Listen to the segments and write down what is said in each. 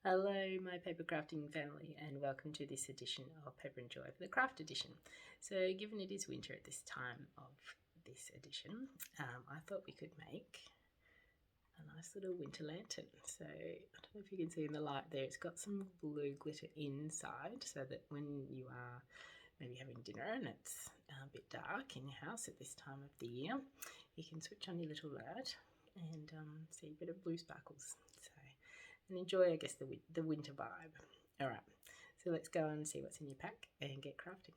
Hello my paper crafting family, and welcome to this edition of Paper and Joy for the craft edition. So given it is winter at this time of this edition, I thought we could make a nice little winter lantern. So I don't know if you can see in the light there, it's got some blue glitter inside so that when you are maybe having dinner and it's a bit dark in your house at this time of the year, you can switch on your little light and see a bit of blue sparkles. And enjoy, I guess, the winter vibe. All right, so let's go and see what's in your pack and get crafting.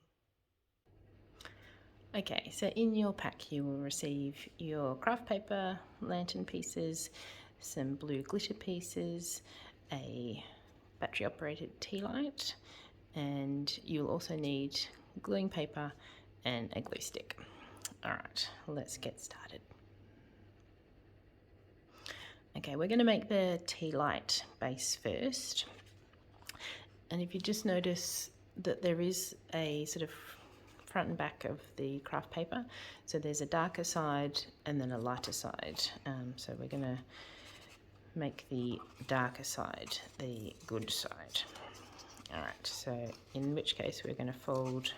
Okay, so in your pack you will receive your craft paper, lantern pieces, some blue glitter pieces, a battery operated tea light, and you'll also need gluing paper and a glue stick. All right, let's get started. Okay, we're going to make the tea light base first. And if you just notice that there is a sort of front and back of the craft paper, so there's a darker side and then a lighter side. So we're going to make the darker side the good side. All right, so in which case we're going to fold,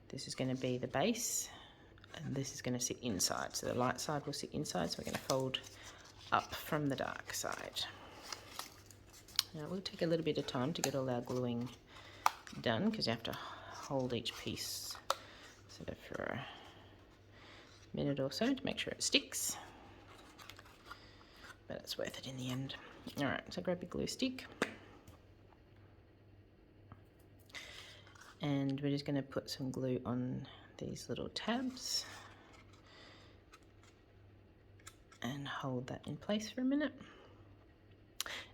this is going to be the base and this is going to sit inside. So the light side will sit inside, so we're going to fold up from the dark side. Now it will take a little bit of time to get all our gluing done because you have to hold each piece sort of for a minute or so to make sure it sticks, but it's worth it in the end. All right, so grab your glue stick and we're just going to put some glue on these little tabs and hold that in place for a minute.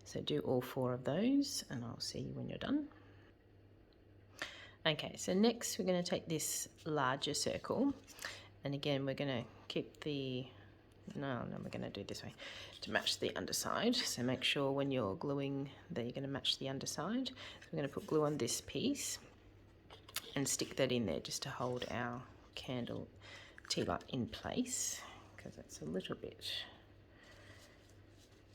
So do all 4 of those and I'll see you when you're done. Okay, so next we're going to take this larger circle, and again we're going to keep the, no, we're going to do it this way to match the underside. So make sure when you're gluing that you're going to match the underside. So we're going to put glue on this piece and stick that in there just to hold our candle tea light in place, because it's a little bit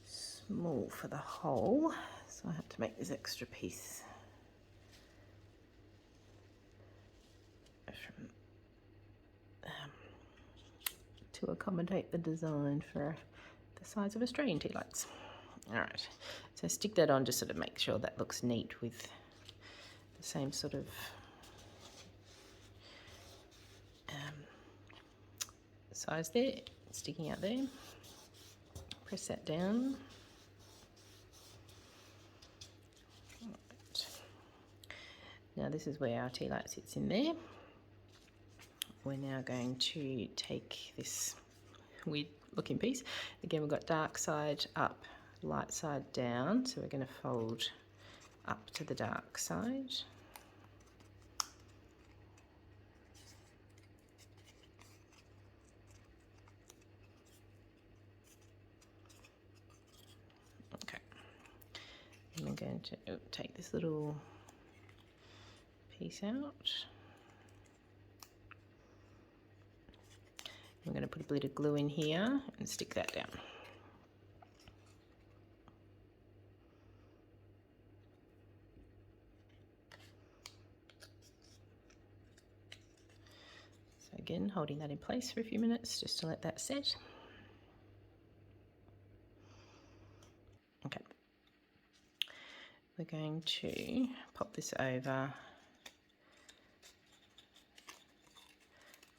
small for the hole, so I have to make this extra piece to accommodate the design for the size of Australian tea lights. All right, so stick that on, just sort of make sure that looks neat with the same sort of size there, sticking out there. Press that down. Right. Now this is where our tea light sits in there. We're now going to take this weird looking piece. Again, we've got dark side up, light side down. So we're going to fold up to the dark side. Okay. And we're going to take this little piece out. We're going to put a bit of glue in here and stick that down. So again, holding that in place for a few minutes just to let that set. Okay. We're going to pop this over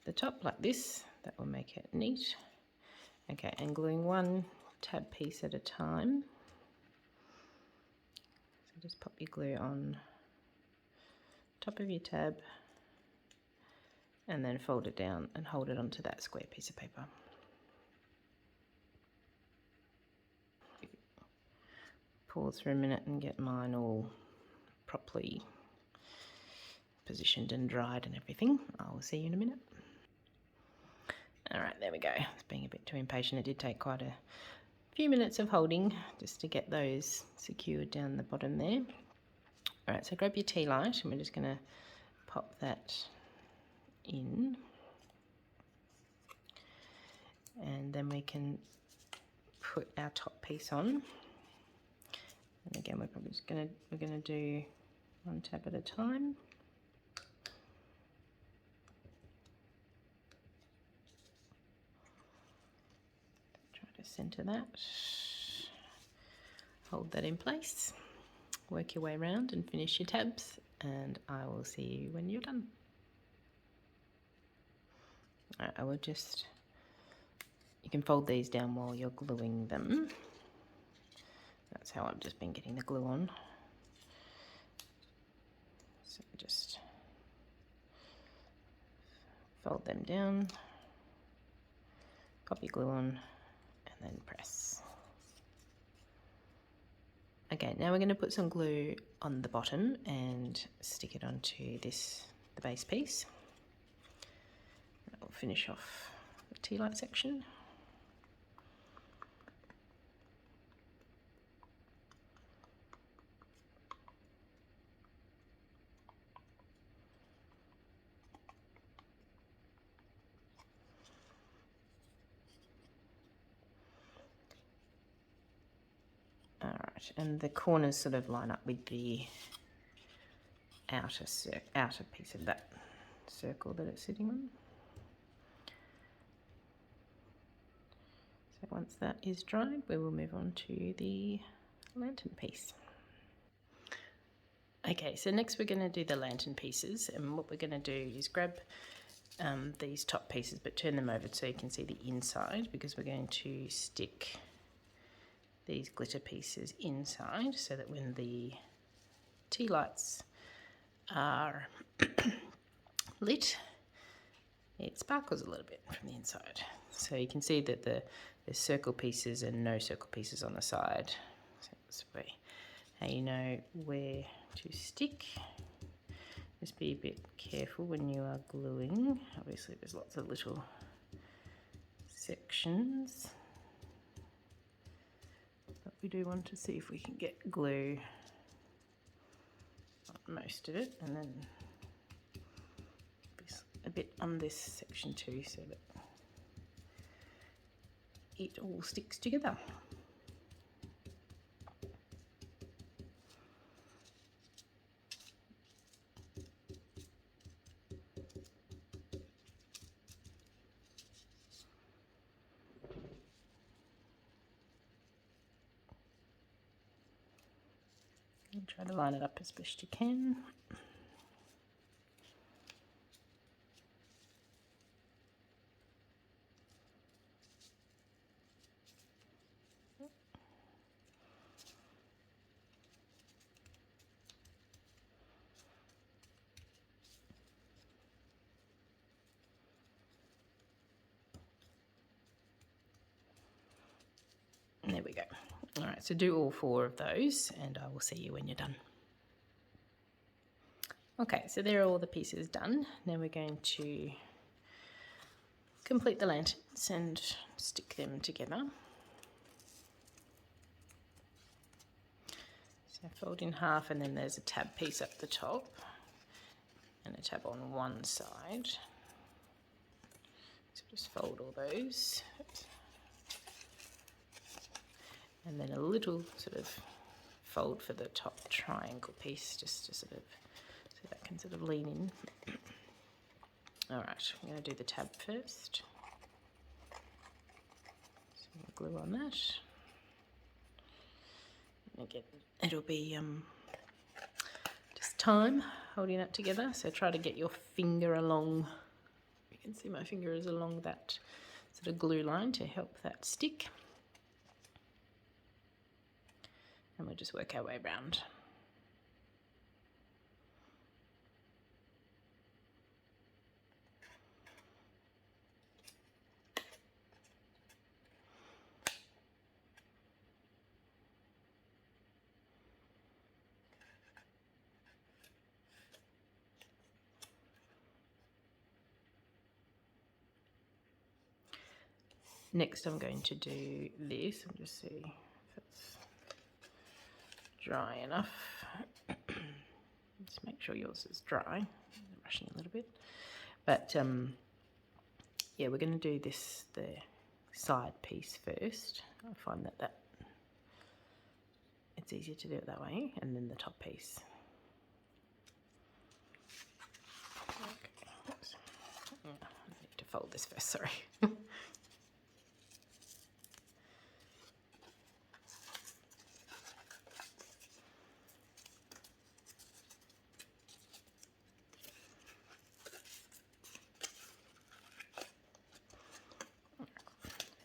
the top like this. That will make it neat. Okay, and gluing one tab piece at a time. So just pop your glue on top of your tab and then fold it down and hold it onto that square piece of paper. Pause for a minute and get mine all properly positioned and dried and everything. I'll see you in a minute. All right, there we go. It's being a bit too impatient. It did take quite a few minutes of holding just to get those secured down the bottom there. All right, so grab your tea light and we're just going to pop that in. And then we can put our top piece on And again, we're probably just we're gonna do one tab at a time. Try to center that. Hold that in place. Work your way around and finish your tabs, and I will see you when you're done. I will just, you can fold these down while you're gluing them. That's how I've just been getting the glue on. So just fold them down, pop your glue on, and then press. Okay, now we're going to put some glue on the bottom and stick it onto the base piece. I'll finish off the tea light section. Alright, and the corners sort of line up with the outer piece of that circle that it's sitting on. So once that is dried, we will move on to the lantern piece. Okay, so next we're going to do the lantern pieces, and what we're going to do is grab these top pieces but turn them over so you can see the inside, because we're going to stick these glitter pieces inside so that when the tea lights are lit, it sparkles a little bit from the inside. So you can see that there's circle pieces and no circle pieces on the side. So that's how you know where to stick. Just be a bit careful when you are gluing. Obviously there's lots of little sections, but we do want to see if we can get glue on most of it, and then a bit on this section too, so that it all sticks together. And try to line it up as best you can. There we go. All right, so do all 4 of those and I will see you when you're done. Okay, so there are all the pieces done. Now we're going to complete the lanterns and stick them together. So fold in half, and then there's a tab piece up the top and a tab on one side. So just fold all those. And then a little sort of fold for the top triangle piece, just to sort of, so that can sort of lean in. All right, I'm going to do the tab first. So glue on that. And again, it'll be just time holding that together. So try to get your finger along. You can see my finger is along that sort of glue line to help that stick. And we'll just work our way around. Next I'm going to do this and just see if it's dry enough. Just make sure yours is dry. I'm rushing a little bit. But yeah, we're going to do this, the side piece first. I find that It's easier to do it that way, and then the top piece. Okay. Oops. I need to fold this first, sorry. I'm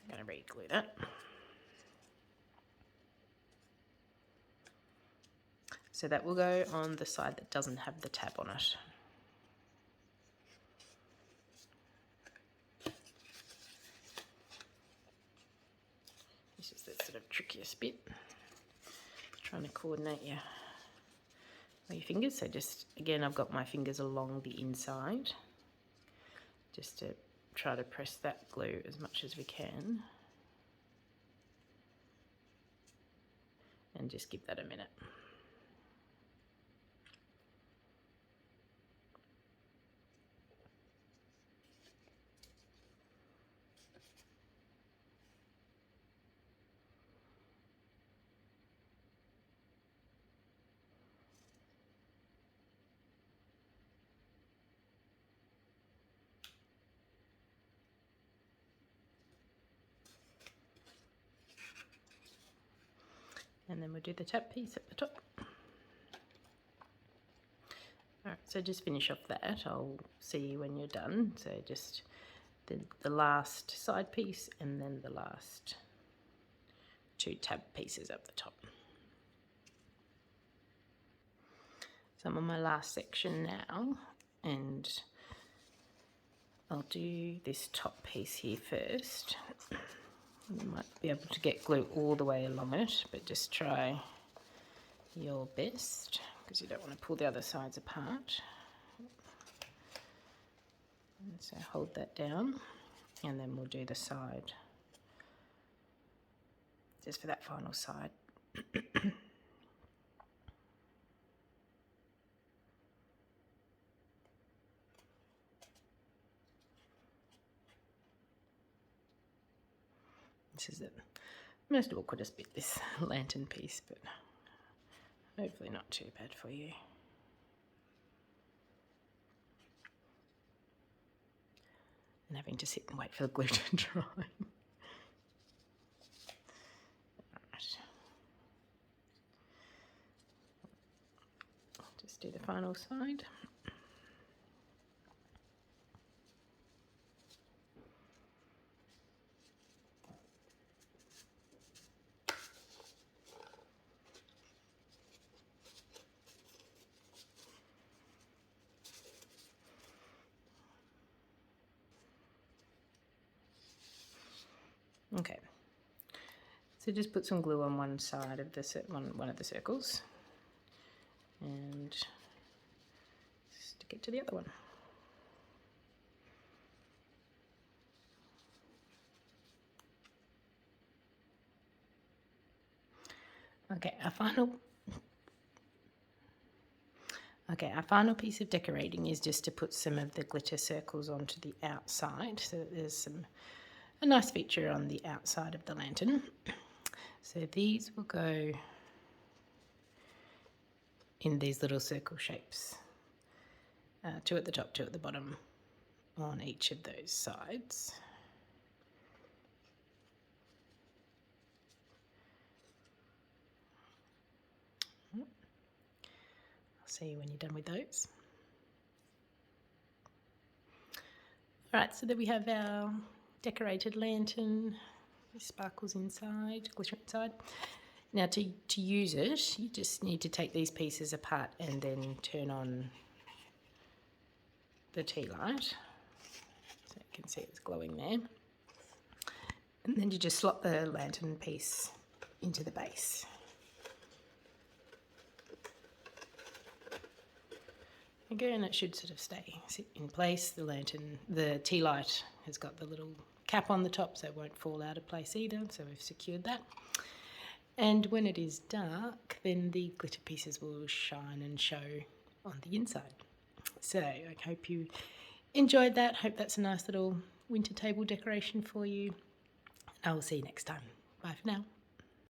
going to re-glue that. So that will go on the side that doesn't have the tab on it. This is the sort of trickiest bit. Trying to coordinate your fingers. So just, again, I've got my fingers along the inside, just to try to press that glue as much as we can. And just give that a minute. And then we'll do the tap piece at the top. Alright, so just finish off that. I'll see you when you're done. So just the last side piece and then the last two tab pieces up the top. So I'm on my last section now, and I'll do this top piece here first. You might be able to get glue all the way along it, but just try your best because you don't want to pull the other sides apart. And so hold that down, and then we'll do the side just for that final side. This is the most awkwardest bit, this lantern piece, but hopefully not too bad for you. And having to sit and wait for the glue to dry. Alright. Just do the final side. Okay, so just put some glue on one side of the one of the circles, and stick it to the other one. Okay, our final piece of decorating is just to put some of the glitter circles onto the outside, so that there's a nice feature on the outside of the lantern. So these will go in these little circle shapes, 2 at the top, 2 at the bottom on each of those sides. I'll see you when you're done with those. Alright, so there we have our decorated lantern, sparkles inside, glitter inside. Now to use it, you just need to take these pieces apart and then turn on the tea light. So you can see it's glowing there. And then you just slot the lantern piece into the base. Again, it should sort of sit in place. The tea light has got the little cap on the top, so it won't fall out of place either, so we've secured that. And when it is dark, then the glitter pieces will shine and show on the inside. So I hope you enjoyed that. Hope that's a nice little winter table decoration for you. I will see you next time. Bye for now.